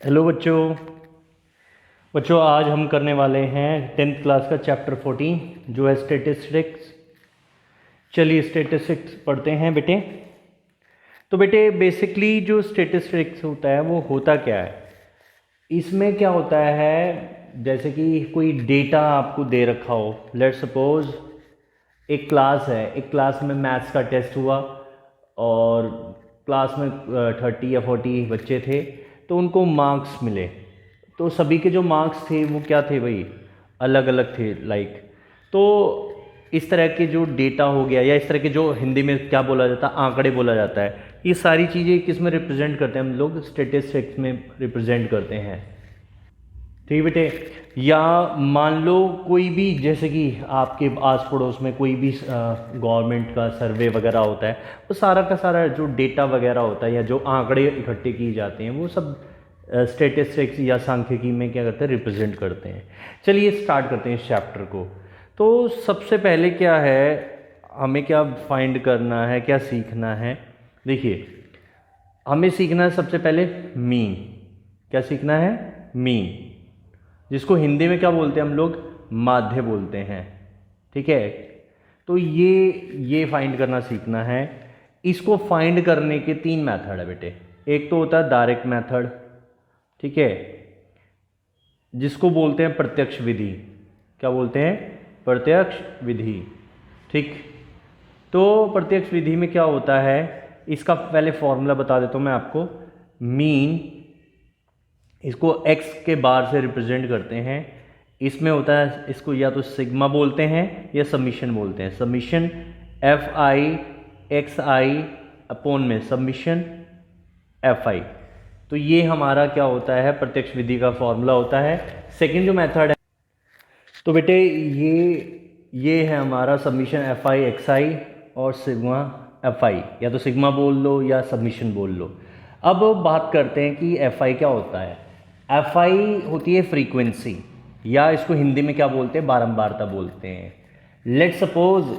Hello बच्चों। बच्चों आज हम करने वाले हैं 10th क्लास का चैप्टर 14 जो है स्टैटिस्टिक्स। चलिए स्टैटिस्टिक्स पढ़ते हैं बेटे। तो बेटे बेसिकली जो स्टैटिस्टिक्स होता है वो होता क्या है, इसमें क्या होता है, जैसे कि कोई डेटा आपको दे रखा हो। लेट्स सपोज एक क्लास है, एक क्लास में मैथ्स का टेस्ट हुआ और क्लास में 30 या 40 बच्चे थे, तो उनको मार्क्स मिले। तो सभी के जो मार्क्स थे वो क्या थे भाई, अलग अलग थे। तो इस तरह के जो डेटा हो गया, या इस तरह के जो हिंदी में क्या बोला जाता है, आंकड़े बोला जाता है, ये सारी चीज़ें किस में रिप्रेजेंट करते हैं, हम लोग स्टैटिस्टिक्स में रिप्रेजेंट करते हैं। ठीक है बेटे। या मान लो कोई भी, जैसे कि आपके आस पड़ोस में कोई भी गवर्नमेंट का सर्वे वगैरह होता है, वो सारा का सारा जो डेटा वगैरह होता है या जो आंकड़े इकट्ठे किए जाते हैं वो सब स्टैटिस्टिक्स या सांख्यिकी में क्या करते हैं, रिप्रेजेंट करते हैं। चलिए स्टार्ट करते हैं इस चैप्टर को। तो सबसे पहले क्या है, हमें क्या फाइंड करना है, क्या सीखना है। देखिए हमें सीखना है सबसे पहले मीन। क्या सीखना है? मीन, जिसको हिंदी में क्या बोलते हैं हम लोग, माध्य बोलते हैं। ठीक है। तो ये फाइंड करना सीखना है। इसको फाइंड करने के 3 मेथड है बेटे। एक तो होता है डायरेक्ट मेथड, ठीक है, जिसको बोलते हैं प्रत्यक्ष विधि। क्या बोलते हैं? प्रत्यक्ष विधि। ठीक। तो प्रत्यक्ष विधि में क्या होता है, इसका पहले फॉर्मूला बता देता हूं मैं आपको। मीन, इसको x के बार से रिप्रेजेंट करते हैं। इसमें होता है, इसको या तो सिग्मा बोलते हैं या समीशन बोलते हैं। Summation F I x I upon में समीशन एफ आई। तो ये हमारा क्या होता है, प्रत्यक्ष विधि का फॉर्मूला होता है। सेकंड जो मेथड है, तो बेटे ये है हमारा समीशन एफ आई एक्स आई और सिग्मा एफ आई, या तो सिग्मा बोल लो या समीशन बोल लो। अब बात करते हैं कि एफ आई क्या होता है। एफ आई होती है फ्रीक्वेंसी, या इसको हिंदी में क्या बोलते हैं, बारंबारता बोलते हैं। लेट सपोज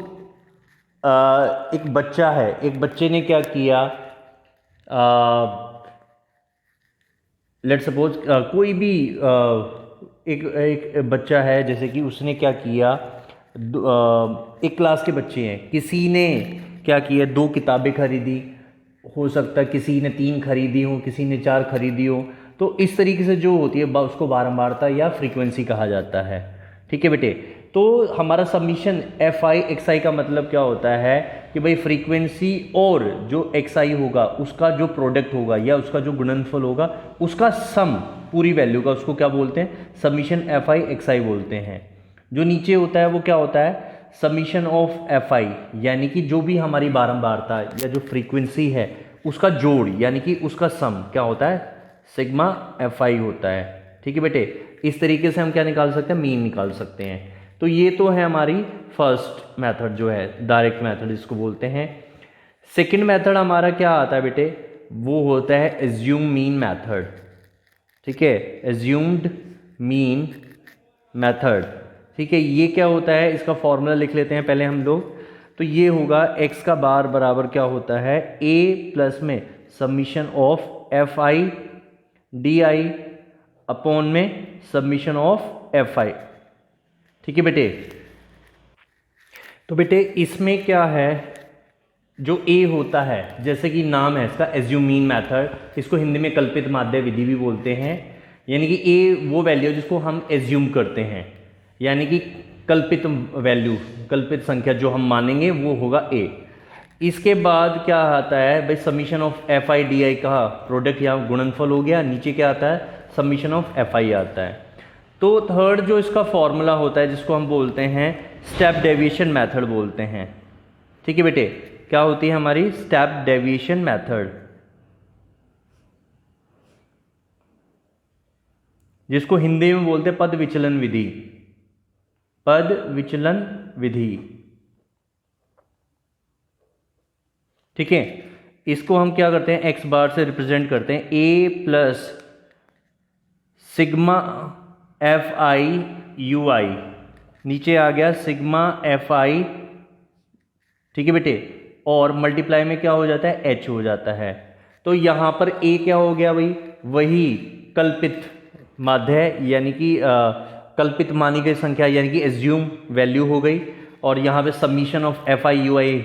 एक बच्चा है, एक बच्चे ने क्या किया, लेट सपोज कोई भी एक बच्चा है, जैसे कि उसने क्या किया, एक क्लास के बच्चे हैं, किसी ने क्या किया, 2 किताबें खरीदी, हो सकता है किसी ने 3 खरीदी हो, किसी ने 4 खरीदी हो। तो इस तरीके से जो होती है उसको बारंबारता या फ्रीक्वेंसी कहा जाता है। ठीक है बेटे। तो हमारा सबमिशन एफ आई एक्स आई का मतलब क्या होता है कि भाई फ्रीक्वेंसी और जो एक्स आई होगा उसका जो प्रोडक्ट होगा या उसका जो गुणनफल होगा, उसका सम पूरी वैल्यू का, उसको क्या बोलते हैं, सबमिशन एफ आई एक्स आई बोलते हैं। जो नीचे होता है वो क्या होता है, समीशन ऑफ एफ आई, यानी कि जो भी हमारी बारंबारता या जो फ्रीक्वेंसी है उसका जोड़, यानी कि उसका सम क्या होता है, सिग्मा एफ आई होता है। ठीक है बेटे। इस तरीके से हम क्या निकाल सकते हैं, मीन निकाल सकते हैं। तो ये तो है हमारी फर्स्ट मेथड जो है, डायरेक्ट मेथड इसको बोलते हैं। सेकंड मेथड हमारा क्या आता है बेटे, वो होता है एज्यूम मीन मेथड। ठीक है, एज्यूम्ड मीन मेथड। ठीक है, ये क्या होता है, इसका फॉर्मूला लिख लेते हैं पहले हम लोग। तो ये होगा x का बार बराबर क्या होता है, a प्लस में submission of F I D I upon में सबमिशन ऑफ एफ आई। ठीक है बेटे। तो बेटे इसमें क्या है, जो a होता है, जैसे कि नाम है इसका एज्यूम मीन मेथड, इसको हिंदी में कल्पित माध्य विधि भी बोलते हैं। यानी कि a वो वैल्यू जिसको हम एज्यूम करते हैं, यानी कि कल्पित वैल्यू, कल्पित संख्या जो हम मानेंगे वो होगा a। इसके बाद क्या आता है भाई, summation of F I D I का प्रोडक्ट या गुणनफल हो गया। नीचे क्या आता है, समीशन ऑफ एफ आई आता है। तो थर्ड जो इसका फॉर्मूला होता है, जिसको हम बोलते हैं स्टेप डेविएशन मेथड बोलते हैं। ठीक है बेटे, क्या होती है हमारी स्टेप डेविएशन मेथड, जिसको हिंदी में बोलते हैं पद विचलन विधि। पद विचलन विधि। ठीक है, इसको हम क्या करते हैं, एक्स बार से रिप्रेजेंट करते हैं, A plus sigma F I U I, नीचे आ गया सिग्मा एफ आई। ठीक है बेटे, और मल्टीप्लाई में क्या हो जाता है, एच हो जाता है। तो यहां पर ए क्या हो गया भाई, वही कल्पित माध्य यानी कि कल्पित मानी गई संख्या यानी कि एज्यूम वैल्यू हो गई, और यहाँ पे submission of F I U I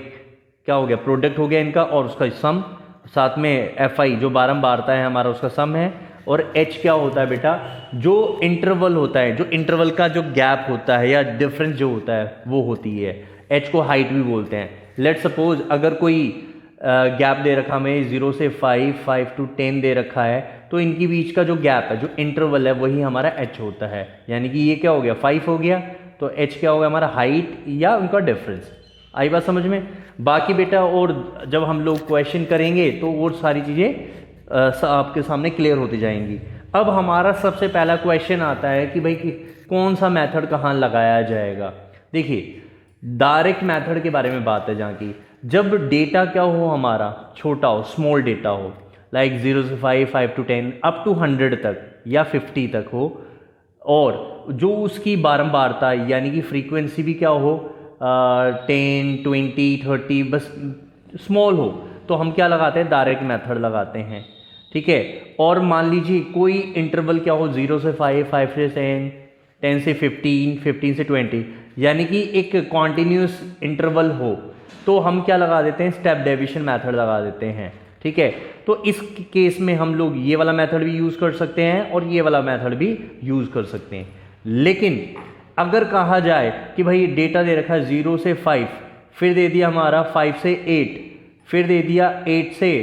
क्या हो गया, प्रोडक्ट हो गया इनका और उसका सम, साथ में एफ आई जो बारंबारता है हमारा उसका सम है, और एच क्या होता है बेटा, जो इंटरवल होता है, जो इंटरवल का जो गैप होता है या डिफरेंस जो होता है वो होती है। एच को हाइट भी बोलते हैं। लेट सपोज अगर कोई गैप दे रखा हमें 0 से 5, 5 to 10 दे रखा है, तो इनकी बीच का जो गैप है, जो इंटरवल है, वही हमारा एच होता है। यानी कि ये क्या हो गया, 5 हो गया, तो एच क्या होगा हमारा, हाइट या उनका डिफरेंस। आई बात समझ में। बाकी बेटा और जब हम लोग क्वेश्चन करेंगे तो और सारी चीज़ें आपके सामने क्लियर होती जाएंगी। अब हमारा सबसे पहला क्वेश्चन आता है कि भाई कौन सा मेथड कहाँ लगाया जाएगा। देखिए डायरेक्ट मेथड के बारे में बात है, जहाँ की जब डेटा क्या हो हमारा छोटा हो, स्मॉल डेटा हो, लाइक 0 से 5, 5 to 10 अप टू 100 तक या 50 तक हो, और जो उसकी बारंबारता यानी कि फ्रीक्वेंसी भी क्या हो 10, 20, 30 बस स्मॉल हो, तो हम क्या लगाते हैं, डायरेक्ट मेथड लगाते हैं। ठीक है। और मान लीजिए कोई इंटरवल क्या हो 0 से 5, 5 से 10, 10 से 15, 15 से 20, यानी कि एक कॉन्टिन्यूस इंटरवल हो, तो हम क्या लगा देते हैं, स्टेप डेविएशन मेथड लगा देते हैं। ठीक है। तो इस केस में हम लोग ये वाला मेथड भी यूज़ कर सकते हैं और ये वाला मेथड भी यूज़ कर सकते हैं। लेकिन अगर कहा जाए कि भाई डेटा दे रखा है 0 से 5, फिर दे दिया हमारा 5 से 8, फिर दे दिया 8 से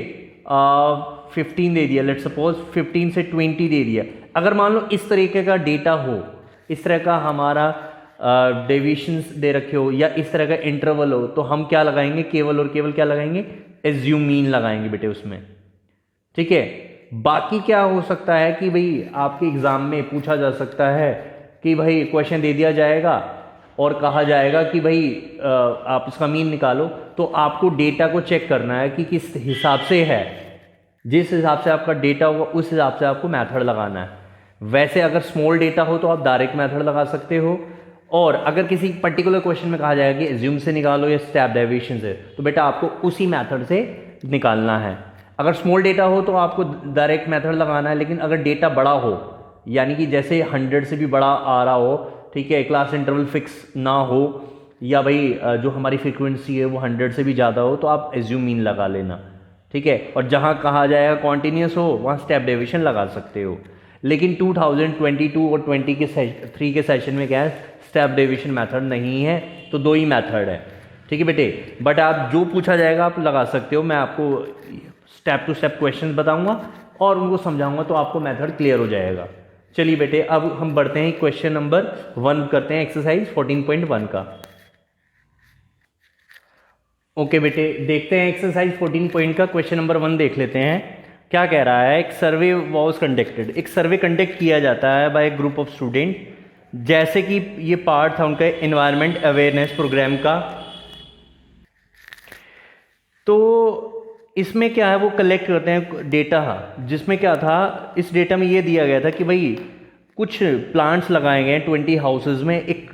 15 दे दिया, लेट्स सपोज 15 से 20 दे दिया। अगर मान लो इस तरीके का डेटा हो, इस तरह का हमारा डेविएशंस दे रखे हो या इस तरह का इंटरवल हो, तो हम क्या लगाएंगे, केवल और केवल क्या लगाएंगे, एज्यूम मीन लगाएंगे बेटे उसमें। ठीक है। बाकी क्या हो सकता है कि भाई आपके एग्जाम में पूछा जा सकता है कि भाई क्वेश्चन दे दिया जाएगा और कहा जाएगा कि भाई आप इसका मीन निकालो, तो आपको डेटा को चेक करना है कि किस हिसाब से है, जिस हिसाब से आपका डेटा होगा उस हिसाब से आपको मेथड लगाना है। वैसे अगर स्मॉल डेटा हो तो आप डायरेक्ट मेथड लगा सकते हो, और अगर किसी पर्टिकुलर क्वेश्चन में कहा जाएगा कि एज्यूम से निकालो या स्टेप डेविएशन से, तो बेटा आपको उसी मेथड से निकालना है। अगर स्मॉल डेटा हो तो आपको डायरेक्ट मेथड लगाना है, लेकिन अगर डेटा बड़ा हो यानी कि जैसे 100 से भी बड़ा आ रहा हो, ठीक है, क्लास इंटरवल फिक्स ना हो, या भाई जो हमारी फ्रीक्वेंसी है वो 100 से भी ज़्यादा हो, तो आप एज्यूम मीन लगा लेना। ठीक है। और जहाँ कहा जाएगा कॉन्टिन्यूस हो वहाँ स्टेप डेविएशन लगा सकते हो। लेकिन 2022 और 23 के सेशन में क्या है, स्टेप डेविएशन मेथड नहीं है, तो 2 ही मेथड है। ठीक है बेटे। बट आप जो पूछा जाएगा आप लगा सकते हो। मैं आपको स्टेप टू स्टेप क्वेश्चन बताऊंगा और उनको समझाऊंगा, तो आपको मेथड क्लियर हो जाएगा। चलिए बेटे अब हम बढ़ते हैं क्वेश्चन नंबर 1 करते हैं, एक्सरसाइज 14.1 का। ओके बेटे, देखते हैं एक्सरसाइज 14 पॉइंट का क्वेश्चन नंबर 1 देख लेते हैं। क्या कह रहा है, एक सर्वे वॉज कंडक्टेड, एक सर्वे कंडक्ट किया जाता है बाय ग्रुप ऑफ स्टूडेंट, जैसे कि ये पार्ट था उनका एनवायरनमेंट अवेयरनेस प्रोग्राम का। तो इसमें क्या है, वो कलेक्ट करते हैं डेटा, जिसमें क्या था, इस डेटा में ये दिया गया था कि भाई कुछ प्लांट्स लगाए गए हैं 20 हाउसेज में एक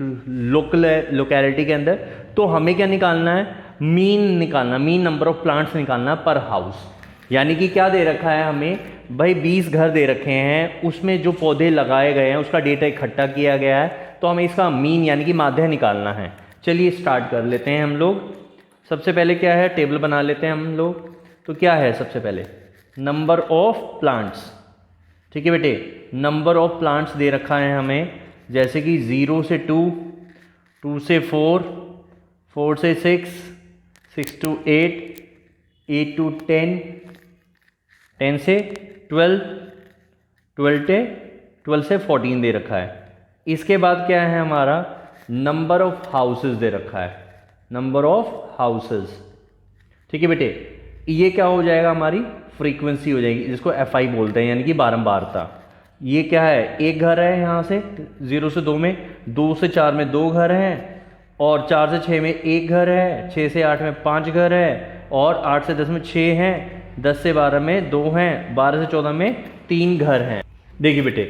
लोकेलिटी के अंदर। तो हमें क्या निकालना है, मीन निकालना, मीन नंबर ऑफ प्लांट्स निकालना पर हाउस। यानी कि क्या दे रखा है हमें, भाई 20 घर दे रखे हैं, उसमें जो पौधे लगाए गए हैं उसका डेटा इकट्ठा किया गया है, तो हमें इसका मीन यानी कि माध्य निकालना है। चलिए स्टार्ट कर लेते हैं हम लोग। सबसे पहले क्या है, टेबल बना लेते हैं हम लोग। तो क्या है सबसे पहले, नंबर ऑफ प्लांट्स। ठीक है बेटे, नंबर ऑफ प्लांट्स दे रखा है हमें, जैसे कि 0 से 2, 2 से 4, 4 से 6, 6 to 8, 8 to 10, 10 से 12, 12 से 14 दे रखा है। इसके बाद क्या है हमारा, नंबर ऑफ हाउसेस दे रखा है, नंबर ऑफ हाउसेस। ठीक है बेटे, ये क्या हो जाएगा, हमारी फ्रीक्वेंसी हो जाएगी, जिसको FI बोलते हैं, यानी कि बारंबारता। ये क्या है, एक घर है यहाँ से 0 से 2 में, 2 से 4 में 2 घर हैं, और 4 से 6 में 1 घर है, 6 से 8 में 5 घर है, और 8 से 10 में 6 हैं, 10 से 12 में 2 हैं, 12 से 14 में 3 घर हैं। देखिए बेटे,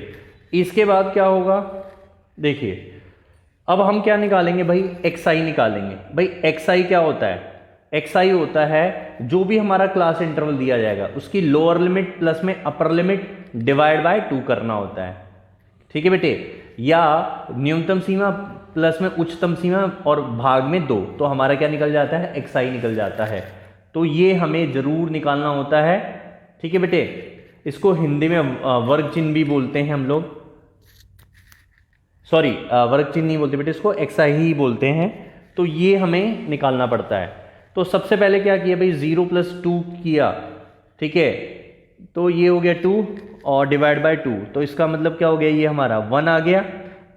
इसके बाद क्या होगा, देखिए अब हम क्या निकालेंगे भाई, XI निकालेंगे। भाई XI क्या होता है, xi होता है जो भी हमारा क्लास इंटरवल दिया जाएगा उसकी लोअर लिमिट प्लस में अपर लिमिट डिवाइड बाय 2 करना होता है, ठीक है बेटे, या न्यूनतम सीमा प्लस में उच्चतम सीमा और भाग में 2, तो हमारा क्या निकल जाता है, xi निकल जाता है। तो ये हमें जरूर निकालना होता है, ठीक है बेटे। इसको हिंदी में वर्ग चिन्ह भी बोलते हैं हम लोग, सॉरी वर्ग चिन्ह नहीं बोलते बेटे, इसको xi ही बोलते हैं। तो ये हमें निकालना पड़ता है। तो सबसे पहले क्या किया भाई, 0 + 2 किया, ठीक है, तो ये हो गया 2 और डिवाइड बाय 2, तो इसका मतलब क्या हो गया, ये हमारा 1 आ गया।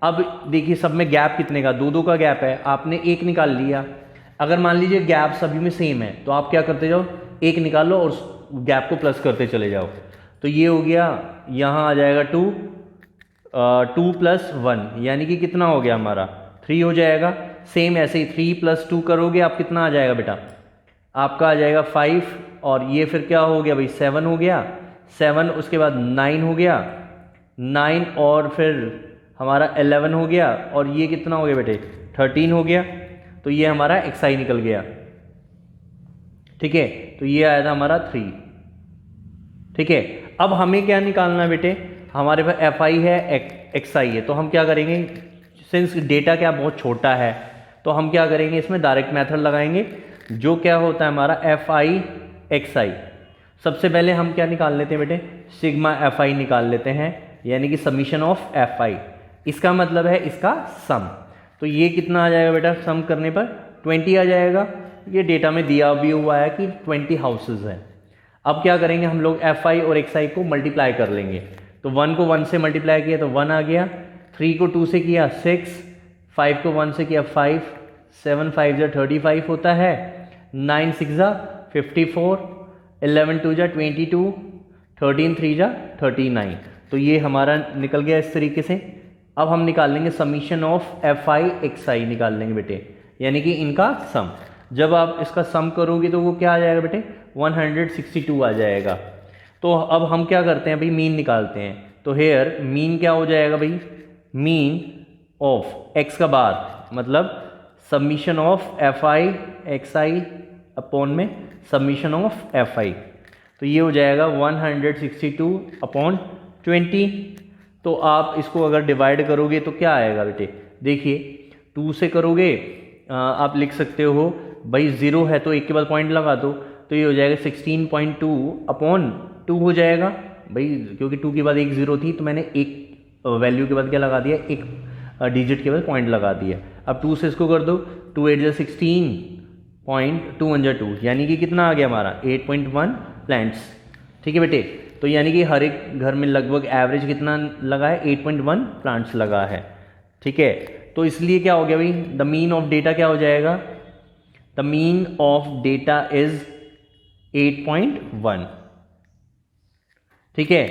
अब देखिए सब में गैप कितने का, 2 का गैप है, आपने 1 निकाल लिया। अगर मान लीजिए गैप सभी में सेम है तो आप क्या करते जाओ, 1 निकालो और उस गैप को प्लस करते चले जाओ। तो ये हो गया, यहाँ आ जाएगा 2 + 1 यानी कि कितना हो गया हमारा, 3 हो जाएगा। सेम ऐसे ही 3 + 2 करोगे आप, कितना आ जाएगा बेटा, आपका आ जाएगा 5, और ये फिर क्या हो गया भाई, 7 हो गया, 7 उसके बाद 9 हो गया, 9 और फिर हमारा 11 हो गया, और ये कितना हो गया बेटे, 13 हो गया। तो ये हमारा xi निकल गया, ठीक है। तो ये आया था हमारा 3, ठीक है। अब हमें क्या निकालना है बेटे, हमारे पास fi है, xi है, तो हम क्या करेंगे, सिंस डेटा क्या बहुत छोटा है तो हम क्या करेंगे, इसमें डायरेक्ट मेथड लगाएंगे, जो क्या होता है हमारा fi xi। सबसे पहले हम क्या निकाल लेते हैं बेटे, सिग्मा fi निकाल लेते हैं, यानी कि समीशन ऑफ fi। इसका मतलब है इसका सम। तो ये कितना आ जाएगा बेटा, सम करने पर 20 आ जाएगा। ये डेटा में दिया भी हुआ है कि 20 हाउसेज हैं। अब क्या करेंगे हम लोग, fi और xi को मल्टीप्लाई कर लेंगे। तो 1 को 1 से मल्टीप्लाई किया तो 1 आ गया, 3 को 2 से किया 6, 5 को 1 से किया 5, 7 5 जा 35 होता है, 9 6 जा 54, 11 2 जा 22, 13 3 जा 39। तो ये हमारा निकल गया इस तरीके से। अब हम निकाल लेंगे समीशन ऑफ fi xi निकाल लेंगे बेटे, यानी कि इनका सम। जब आप इसका सम करोगे तो वो क्या आ जाएगा बेटे, 162 आ जाएगा। तो अब हम क्या करते हैं भाई, मीन निकालते हैं। तो हेयर मीन क्या हो जाएगा भाई, मीन ऑफ x का बार मतलब summation of fi xi upon में समीशन ऑफ fi। तो ये हो जाएगा 162/20। तो आप इसको अगर डिवाइड करोगे तो क्या आएगा बेटे, देखिए 2 से करोगे आप लिख सकते हो भाई, 0 है तो 1 के बाद पॉइंट लगा दो, तो ये हो जाएगा 16.2/2 हो जाएगा भाई, क्योंकि 2 के बाद एक 0 थी तो मैंने एक वैल्यू के बाद क्या लगा दिया, एक डिजिट के बाद पॉइंट लगा दिया। अब 2 से इसको कर दो, 2 8 16, 2 1 2, यानी कि कितना आ गया हमारा 8.1 प्लांट्स, ठीक है बेटे। तो यानी कि हर एक घर में लगभग एवरेज कितना लगा है, 8.1 प्लांट्स लगा है, ठीक है। तो इसलिए क्या हो गया भाई, द मीन ऑफ डेटा क्या हो जाएगा, the mean of data is 8.1, ठीक है।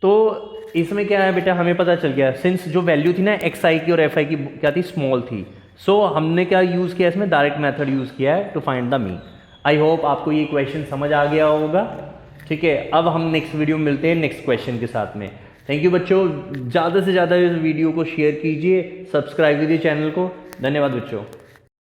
तो इसमें क्या है बेटा, हमें पता चल गया, सिंस जो वैल्यू थी ना xi की और fi की क्या थी, स्मॉल थी, सो हमने क्या यूज़ किया, इसमें डायरेक्ट मेथड यूज़ किया है to find the mean. I hope आपको ये क्वेश्चन समझ आ गया होगा, ठीक है। अब हम नेक्स्ट वीडियो में मिलते हैं नेक्स्ट क्वेश्चन के साथ में। थैंक यू बच्चों, ज़्यादा से ज़्यादा इस वीडियो को शेयर कीजिए, सब्सक्राइब कीजिए चैनल को। धन्यवाद बच्चों।